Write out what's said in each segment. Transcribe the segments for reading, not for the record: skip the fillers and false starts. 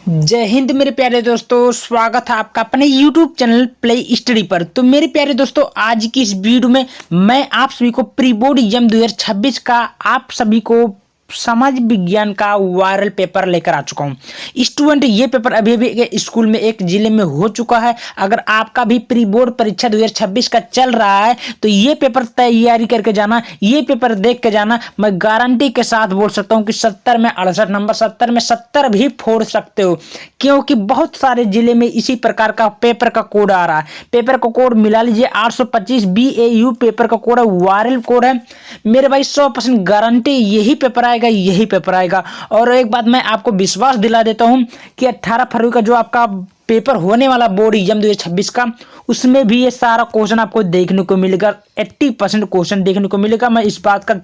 जय हिंद मेरे प्यारे दोस्तों, स्वागत है आपका अपने YouTube चैनल प्ले स्टडी पर। तो मेरे प्यारे दोस्तों, आज की इस वीडियो में मैं आप सभी को प्री बोर्ड एग्जाम 2026 का आप सभी को समाज विज्ञान का वायरल पेपर लेकर आ चुका हूं। स्टूडेंट, ये पेपर अभी अभी स्कूल में एक जिले में हो चुका है। अगर आपका भी प्री बोर्ड परीक्षा 2026 का चल रहा है तो ये पेपर तैयारी करके जाना, ये पेपर देख के जाना। मैं गारंटी के साथ बोल सकता हूं कि 70 में 68 नंबर, 70 में 70 भी फोड़ सकते हो, क्योंकि बहुत सारे जिले में इसी प्रकार का पेपर का कोड आ रहा है। पेपर का कोड मिला लीजिए 825 BAU पेपर का कोड है, वायरल कोड है मेरे भाई। 100% गारंटी यही पेपर आएगा, यही पेपर आएगा। और एक बात मैं आपको विश्वास दिला देता हूं कि 18 फरवरी का जो आपका पेपर होने वाला बोर्ड एग्जाम 2026 का, उसमें भी ये सारा क्वेश्चन आपको देखने को मिलेगा। 80% क्वेश्चन देखने को मिलेगा। मैं इस बात का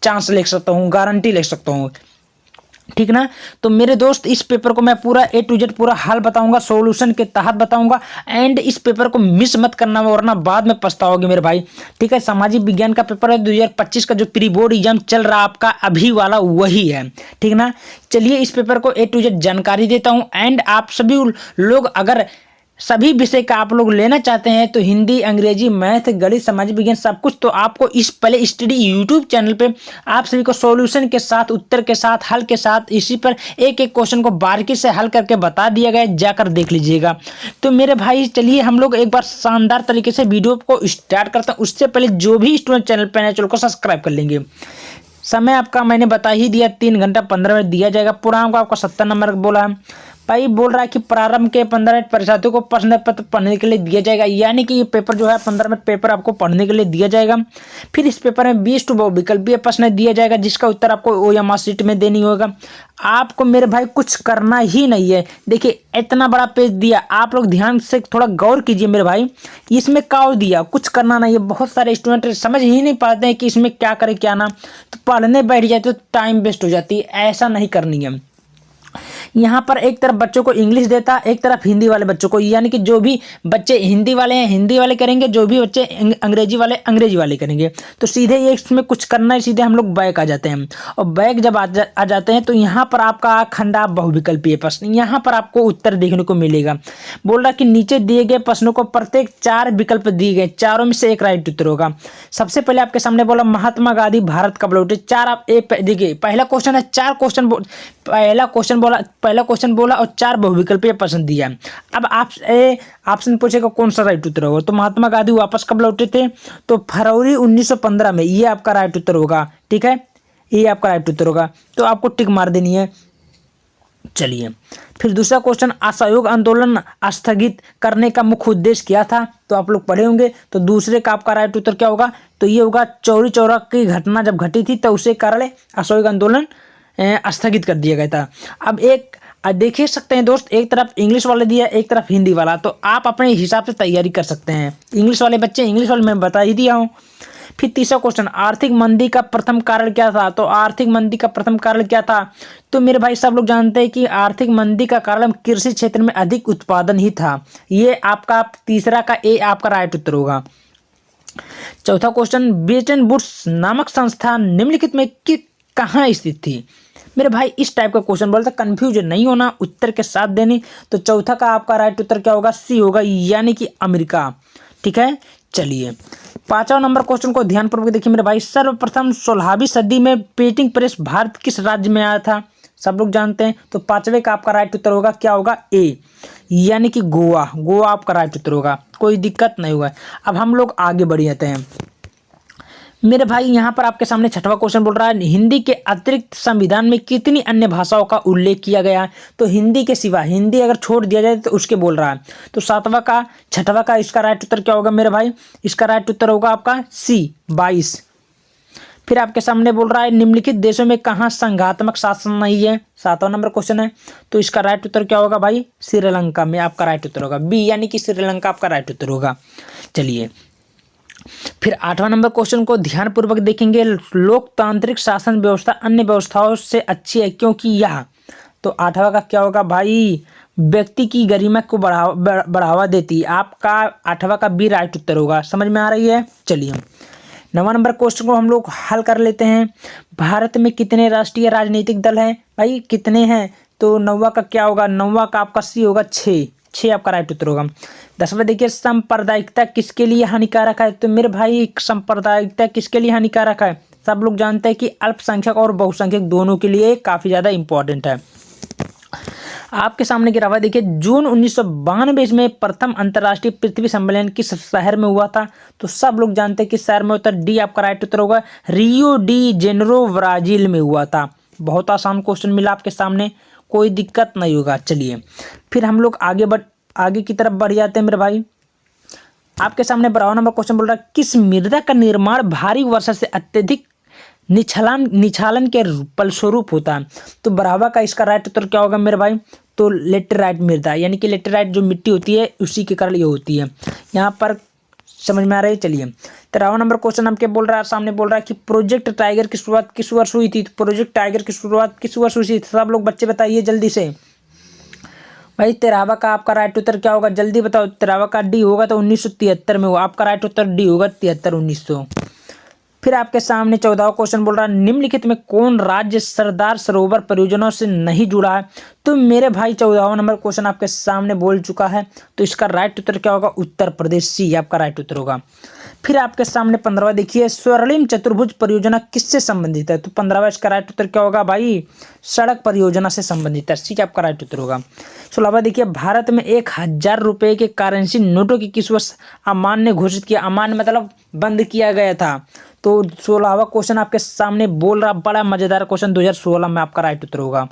चांस ले सकता हूँ, गारंटी ले सकता हूँ, ठीक ना। तो मेरे दोस्त, इस पेपर को मैं पूरा A to Z पूरा हल बताऊंगा, सॉल्यूशन के तहत बताऊंगा। एंड इस पेपर को मिस मत करना, वरना बाद में पछताओगे मेरे भाई, ठीक है। सामाजिक विज्ञान का पेपर है 2025 का, जो प्री बोर्ड एग्जाम चल रहा आपका अभी वाला वही है, ठीक ना। चलिए इस पेपर को A to Z जानकारी देता हूं। एंड आप सभी लोग अगर सभी विषय का आप लोग लेना चाहते हैं तो हिंदी, अंग्रेजी, मैथ, गणित, सामाजिक विज्ञान सब कुछ, तो आपको इस प्ले स्टडी यूट्यूब चैनल पे आप सभी को सॉल्यूशन के साथ, उत्तर के साथ, हल के साथ, इसी पर एक एक क्वेश्चन को बारीकी से हल करके बता दिया गया है, जाकर देख लीजिएगा। तो मेरे भाई चलिए हम लोग एक बार शानदार तरीके से वीडियो को स्टार्ट करते हैं। उससे पहले जो भी स्टूडेंट चैनल पर नए, चैनल को सब्सक्राइब कर लेंगे। समय आपका मैंने बता ही दिया, 3 घंटा 15 मिनट दिया जाएगा। पूर्णांक आपका 70 नंबर बोला है भाई। बोल रहा है कि प्रारंभ के 15 मिनट परीक्षार्थियों को प्रश्न पत्र पढ़ने के लिए दिया जाएगा, यानी कि ये पेपर जो है 15 मिनट पेपर आपको पढ़ने के लिए दिया जाएगा। फिर इस पेपर में 20 टू बहुविकल्पीय प्रश्न दिया जाएगा, जिसका उत्तर आपको OMR शीट में देनी होगा। आपको मेरे भाई कुछ करना ही नहीं है। देखिए इतना बड़ा पेज दिया, आप लोग ध्यान से थोड़ा गौर कीजिए मेरे भाई। इसमें क्या दिया, कुछ करना नहीं है। बहुत सारे स्टूडेंट समझ ही नहीं पाते हैं कि इसमें क्या करें क्या ना, तो पढ़ने बैठ जाए तो टाइम वेस्ट हो जाती है। ऐसा नहीं करनी है। यहाँ पर एक तरफ बच्चों को इंग्लिश देता, एक तरफ हिंदी वाले बच्चों को, यानी कि जो भी बच्चे हिंदी वाले हैं हिंदी वाले करेंगे, जो भी बच्चे अंग्रेजी वाले करेंगे। तो सीधे ये इसमें कुछ करना है, सीधे हम लोग बैक आ जाते हैं। और बैक जब आ जाते हैं तो यहाँ पर आपका खंडा बहुविकल्पीय प्रश्न, यहाँ पर आपको उत्तर देखने को मिलेगा। बोल रहा कि नीचे दिए गए प्रश्नों को प्रत्येक 4 विकल्प दिए गए, चारों में से एक राइट उत्तर होगा। सबसे पहले आपके सामने बोला महात्मा गांधी भारत कब लौटे। 4 आप देखिए, पहला क्वेश्चन है 4 क्वेश्चन, पहला क्वेश्चन बोला और 4 बहुविकल्पीय प्रश्न दिया। अब आप ऑप्शन पूछेगा कौन सा राइट उत्तर होगा। तो महात्मा गांधी वापस कब लौटे थे, तो फरवरी 1915 में, ये आपका राइट उत्तर होगा, ठीक है, ये आपका राइट उत्तर होगा। तो आपको टिक मार देनी है। चलिए फिर दूसरा क्वेश्चन, असहयोग आंदोलन स्थगित करने का मुख्य उद्देश्य क्या था। तो आप लोग पढ़े होंगे, तो दूसरे का आपका राइट उत्तर क्या होगा, तो ये होगा चौरी चौरा की घटना जब घटी थी तो उसे कारण असहयोग आंदोलन स्थगित कर दिया गया था। अब एक देख सकते हैं दोस्त, एक तरफ इंग्लिश वाले दिया, एक तरफ हिंदी वाला, तो आप अपने हिसाब से तैयारी कर सकते हैं। इंग्लिश वाले बच्चे इंग्लिश वाले मैं बता ही दिया हूँ। फिर तीसरा क्वेश्चन, आर्थिक मंदी का प्रथम कारण क्या था। तो आर्थिक मंदी का प्रथम कारण क्या था, तो मेरे भाई सब लोग जानते हैं कि आर्थिक मंदी का कारण कृषि क्षेत्र में अधिक उत्पादन ही था। ये आपका तीसरा का ए आपका राइट उत्तर होगा। चौथा क्वेश्चन, ब्रिटेन वुड्स नामक संस्था निम्नलिखित में कहाँ स्थित थी। मेरे भाई इस टाइप का क्वेश्चन बोलता, कंफ्यूजन नहीं होना, उत्तर के साथ देनी। तो चौथा का आपका राइट उत्तर क्या होगा, सी होगा, यानी कि अमेरिका, ठीक है। चलिए 5वां नंबर क्वेश्चन को ध्यानपूर्वक देखिए मेरे भाई। सर्वप्रथम 16वीं सदी में प्रिंटिंग प्रेस भारत किस राज्य में आया था। सब लोग जानते हैं। तो 5वें का आपका राइट उत्तर होगा, क्या होगा, ए, यानी कि गोवा। गोवा आपका राइट उत्तर होगा, कोई दिक्कत नहीं होगा। अब हम लोग आगे बढ़ जाते हैं मेरे भाई। यहाँ पर आपके सामने 6वां क्वेश्चन बोल रहा है, हिंदी के अतिरिक्त संविधान में कितनी अन्य भाषाओं का उल्लेख किया गया है। तो हिंदी के सिवा, हिंदी अगर छोड़ दिया जाए तो उसके बोल रहा है। तो 6वां का इसका राइट उत्तर क्या होगा मेरे भाई, इसका राइट उत्तर होगा आपका सी, 22। फिर आपके सामने बोल रहा है, निम्नलिखित देशों में कहाँ संघात्मक शासन नहीं है। 7वां नंबर क्वेश्चन है। तो इसका राइट उत्तर क्या होगा भाई, श्रीलंका में आपका राइट उत्तर होगा, बी, यानी कि श्रीलंका आपका राइट उत्तर होगा। चलिए फिर 8वां नंबर क्वेश्चन को ध्यानपूर्वक देखेंगे। लोकतांत्रिक शासन व्यवस्था अन्य व्यवस्थाओं से अच्छी है क्योंकि यह, तो 8वां का क्या होगा भाई, व्यक्ति की गरिमा को बढ़ावा देती। आपका 8वां का बी राइट उत्तर होगा। समझ में आ रही है। चलिए 9वां नंबर क्वेश्चन को हम लोग हल कर लेते हैं। भारत में कितने राष्ट्रीय राजनीतिक दल हैं भाई, कितने हैं, तो 9वां का क्या होगा, 9वां का आपका सी होगा 6, 6 आपका राइट उत्तर होगा। 10वां देखिए सांप्रदायिकता किसके लिए हानिकारक है, तो मेरे भाई सांप्रदायिकता किसके लिए हानिकारक है, सब लोग जानते हैं कि अल्पसंख्यक और बहुसंख्यक दोनों के लिए काफ़ी ज़्यादा इंपॉर्टेंट है। आपके सामने गिरा हुआ देखिए, जून 1992 में प्रथम अंतर्राष्ट्रीय पृथ्वी सम्मेलन किस शहर में हुआ था, तो सब लोग जानते हैं कि शहर में उत्तर डी आपका राइट उत्तर होगा, रियो डी जेनेरो ब्राजील में हुआ था। बहुत आसान क्वेश्चन मिला आपके सामने, कोई दिक्कत नहीं होगा। चलिए फिर हम लोग आगे की तरफ बढ़ जाते हैं मेरे भाई। आपके सामने 12वां नंबर क्वेश्चन बोल रहा है, किस मृदा का निर्माण भारी वर्षा से अत्यधिक निछालन के फलस्वरूप होता है, तो 12वां का इसका राइट उत्तर क्या होगा मेरे भाई, तो लेटेराइट मृदा, यानी कि लेटेराइट जो मिट्टी होती है उसी के कारण ये होती है। यहाँ पर समझ में आ रही है। चलिए 13वां नंबर क्वेश्चन हम क्या बोल रहा है, सामने बोल रहा है कि प्रोजेक्ट टाइगर की शुरुआत किस वर्ष हुई थी, तो प्रोजेक्ट टाइगर की शुरुआत किस वर्ष हुई थी, सब लोग बच्चे बताइए जल्दी से। भाई 13वां का आपका राइट उत्तर क्या होगा, जल्दी बताओ। 13वां का डी होगा तो 1973 में हुआ, आपका राइट उत्तर डी होगा 1900। फिर आपके सामने 14वां क्वेश्चन बोल रहा है, निम्नलिखित में कौन राज्य सरदार सरोवर परियोजनाओं से नहीं जुड़ा है, तो मेरे भाई 14वां नंबर क्वेश्चन आपके सामने बोल चुका है, तो इसका राइट उत्तर क्या होगा, उत्तर प्रदेश, सी आपका राइट उत्तर होगा। फिर आपके सामने 15वां देखिए, स्वर्णिम चतुर्भुज परियोजना किससे संबंधित है, तो 15वां इसका राइट उत्तर क्या होगा भाई, सड़क परियोजना से संबंधित है, सी आपका राइट उत्तर होगा। 16वां देखिए, भारत में 1000 रुपये के करेंसी नोटों की किस वर्ष अमान्य घोषित किया, अमान्य मतलब बंद किया गया था, तो 16वां क्वेश्चन आपके सामने बोल रहा, बड़ा मजेदार क्वेश्चन, 2016 में आपका राइट उत्तर होगा।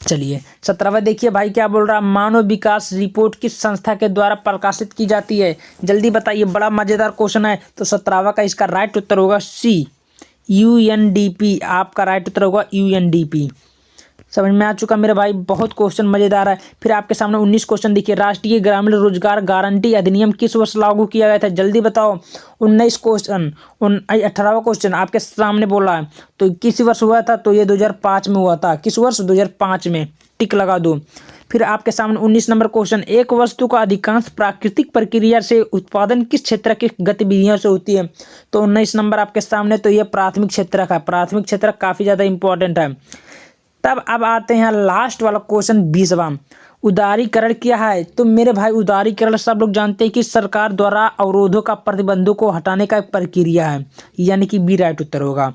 चलिए 17वां देखिए भाई क्या बोल रहा, मानव विकास रिपोर्ट किस संस्था के द्वारा प्रकाशित की जाती है, जल्दी बताइए, बड़ा मजेदार क्वेश्चन है। तो 17वां का इसका राइट उत्तर होगा सी, यूएनडीपी, आपका राइट उत्तर होगा यूएनडीपी। समझ में आ चुका मेरे भाई, बहुत क्वेश्चन मजेदार है। फिर आपके सामने 19 क्वेश्चन देखिए, राष्ट्रीय ग्रामीण रोजगार गारंटी अधिनियम किस वर्ष लागू किया गया था, जल्दी बताओ। 19 क्वेश्चन, 18वां क्वेश्चन आपके सामने बोला है, तो किस वर्ष हुआ था, तो ये 2005 में हुआ था, किस वर्ष, 2005 में, टिक लगा दो। फिर आपके सामने 19 नंबर क्वेश्चन, एक वस्तु का अधिकांश प्राकृतिक प्रक्रिया से उत्पादन किस क्षेत्र की गतिविधियों से होती है, तो 19 नंबर आपके सामने, तो ये प्राथमिक क्षेत्र का, प्राथमिक क्षेत्र काफ़ी ज़्यादा इंपॉर्टेंट है। तब अब आते हैं लास्ट वाला क्वेश्चन 20वां, उदारीकरण क्या है, तो मेरे भाई उदारीकरण सब लोग जानते हैं कि सरकार द्वारा अवरोधों का, प्रतिबंधों को हटाने का एक प्रक्रिया है, यानी कि बी राइट उत्तर होगा।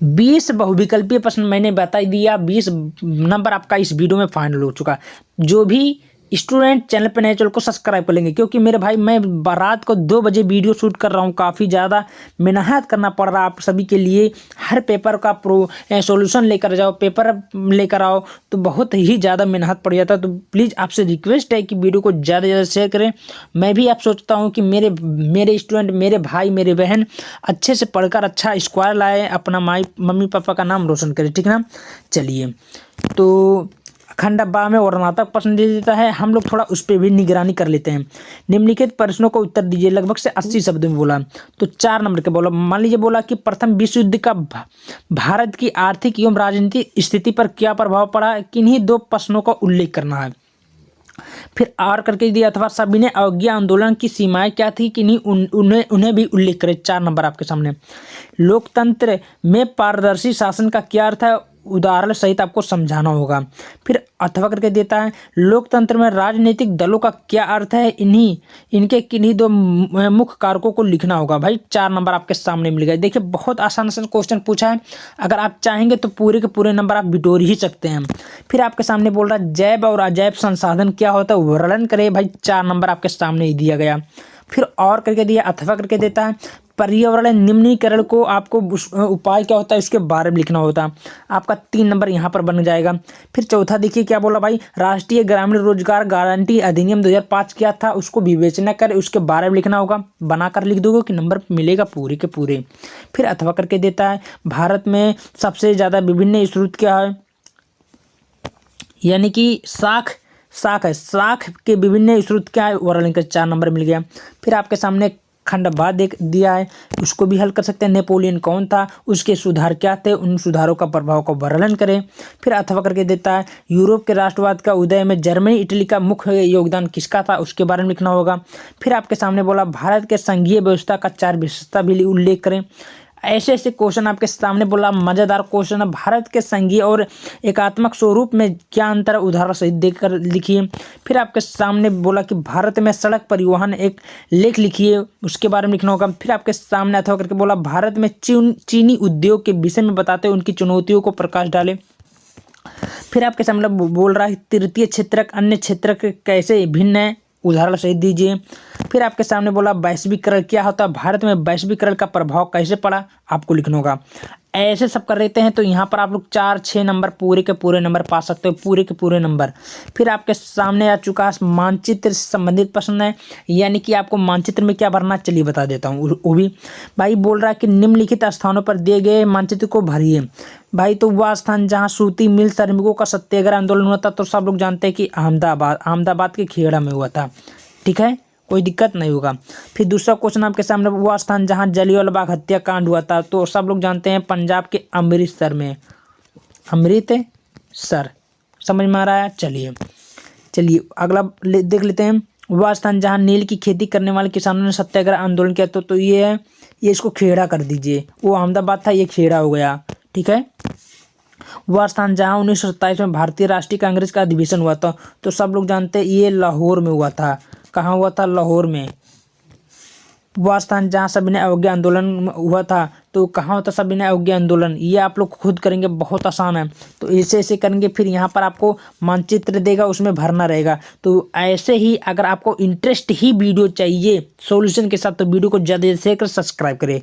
20 बहुविकल्पीय प्रश्न मैंने बता दिया, 20 नंबर आपका इस वीडियो में फाइनल हो चुका। जो भी स्टूडेंट चैनल पर नए चैनल को सब्सक्राइब कर लेंगे, क्योंकि मेरे भाई मैं रात को 2 बजे वीडियो शूट कर रहा हूँ, काफ़ी ज़्यादा मेहनत करना पड़ रहा है आप सभी के लिए। हर पेपर का सॉल्यूशन लेकर जाओ, पेपर लेकर आओ, तो बहुत ही ज़्यादा मेहनत पड़ जाता है। तो प्लीज़ आपसे रिक्वेस्ट है कि वीडियो को ज़्यादा से ज़्यादा शेयर करें। मैं भी आप सोचता हूँ कि मेरे स्टूडेंट, मेरे भाई, मेरे बहन अच्छे से पढ़कर अच्छा स्कोर लाए, अपना मम्मी पापा का नाम रोशन करें, ठीक ना। चलिए तो खंड 12 में वर्णनात्मक प्रश्न दे देता है, हम लोग थोड़ा उस पर भी निगरानी कर लेते हैं। निम्नलिखित प्रश्नों को उत्तर दीजिए, लगभग से 80 शब्दों में बोला, तो 4 नंबर के बोला। मान लीजिए बोला कि प्रथम विश्व युद्ध का भारत की आर्थिक एवं राजनीतिक स्थिति पर क्या प्रभाव पड़ा, किन्हीं 2 प्रश्नों का उल्लेख करना है। फिर आर करके दिया, अथवा सविनय अवज्ञा आंदोलन की सीमाएं क्या थी, किन्हीं उन्हें भी उल्लेख करें। 4 नंबर आपके सामने। लोकतंत्र में पारदर्शी शासन का क्या अर्थ है, उदाहरण सहित आपको समझाना होगा। फिर अथवा करके देता है, लोकतंत्र में राजनीतिक दलों का क्या अर्थ है, इनके किन्हीं 2 मुख्य कारकों को लिखना होगा। भाई 4 नंबर आपके सामने मिल गए। देखिए बहुत आसान आसान क्वेश्चन पूछा है, अगर आप चाहेंगे तो पूरे के पूरे नंबर आप बिटोर ही सकते हैं। फिर आपके सामने बोल रहा है जैव और अजैव संसाधन क्या होता है, वर्णन करे। भाई 4 नंबर आपके सामने ही दिया गया। फिर और करके दिया, अथवा करके देता है, पर्यावरण निम्नीकरण को आपको उपाय क्या होता है इसके बारे में लिखना होता है। आपका 3 नंबर यहाँ पर बन जाएगा। फिर चौथा देखिए क्या बोला भाई, राष्ट्रीय ग्रामीण रोजगार गारंटी अधिनियम 2005 क्या था, उसको विवेचना कर उसके बारे में लिखना होगा। बनाकर लिख दोगे कि नंबर मिलेगा पूरे के पूरे। फिर अथवा करके देता है, भारत में सबसे ज़्यादा विभिन्न स्रोत क्या है, यानी कि शाख है, शाख के विभिन्न स्रोत क्या है, वर्णन कर 4 नंबर मिल गया। फिर आपके सामने खंड बाद दिया है, उसको भी हल कर सकते हैं। नेपोलियन कौन था, उसके सुधार क्या थे, उन सुधारों का प्रभाव का वर्णन करें। फिर अथवा करके देता है, यूरोप के राष्ट्रवाद का उदय में जर्मनी इटली का मुख्य योगदान किसका था, उसके बारे में लिखना होगा। फिर आपके सामने बोला भारत के संघीय व्यवस्था का 4 विशेषता भी उल्लेख करें। ऐसे ऐसे क्वेश्चन आपके सामने बोला, मज़ेदार क्वेश्चन है। भारत के संघीय और एकात्मक स्वरूप में क्या अंतर है, उदाहरण सहित देकर लिखिए। फिर आपके सामने बोला कि भारत में सड़क परिवहन एक लेख लिखिए, उसके बारे में लिखना होगा। फिर आपके सामने अथवा करके बोला भारत में चीनी उद्योग के विषय में बताते हुए उनकी चुनौतियों को प्रकाश डाले। फिर आपके सामने बोल रहा है तृतीय क्षेत्रक अन्य क्षेत्र के कैसे भिन्न है, उदाहरण सहित दीजिए। फिर आपके सामने बोला वैश्वीकरण क्या होता है, भारत में वैश्वीकरण का प्रभाव कैसे पड़ा, आपको लिखना होगा। ऐसे सब कर लेते हैं तो यहाँ पर आप लोग 4-6 नंबर पूरे के पूरे नंबर पा सकते हो, पूरे के पूरे नंबर। फिर आपके सामने आ चुका है मानचित्र से संबंधित प्रश्न है, यानी कि आपको मानचित्र में क्या भरना, चलिए बता देता हूँ। वो भी भाई बोल रहा है कि निम्नलिखित स्थानों पर दिए गए मानचित्र को भरिए। भाई तो वह स्थान जहाँ सूती मिल श्रमिकों का सत्याग्रह आंदोलन हुआ था, तो सब लोग जानते हैं कि अहमदाबाद के खेड़ा में हुआ था। ठीक है, कोई दिक्कत नहीं होगा। फिर दूसरा क्वेश्चन आपके सामने, वह स्थान जहां जलियांवाला बाग हत्याकांड हुआ था, तो सब लोग जानते हैं पंजाब के अमृतसर में, अमृतसर, समझ में आ रहा है। चलिए अगला देख लेते हैं। वह स्थान जहां नील की खेती करने वाले किसानों ने सत्याग्रह आंदोलन किया, तो ये है, ये इसको खेड़ा कर दीजिए। वो अहमदाबाद था, ये खेड़ा हो गया। ठीक है, वह स्थान जहां 1927 में भारतीय राष्ट्रीय कांग्रेस का अधिवेशन हुआ था, तो सब लोग जानते हैं ये लाहौर में हुआ था। कहाँ हुआ था, लाहौर में। वह स्थान जहाँ सविनय अवज्ञा आंदोलन हुआ था, तो कहाँ होता सविनय अवज्ञा आंदोलन, ये आप लोग खुद करेंगे, बहुत आसान है। तो ऐसे ऐसे करेंगे, फिर यहाँ पर आपको मानचित्र देगा, उसमें भरना रहेगा। तो ऐसे ही अगर आपको इंटरेस्ट ही वीडियो चाहिए सॉल्यूशन के साथ, तो वीडियो को ज़्यादा से शेयर कर सब्सक्राइब करें।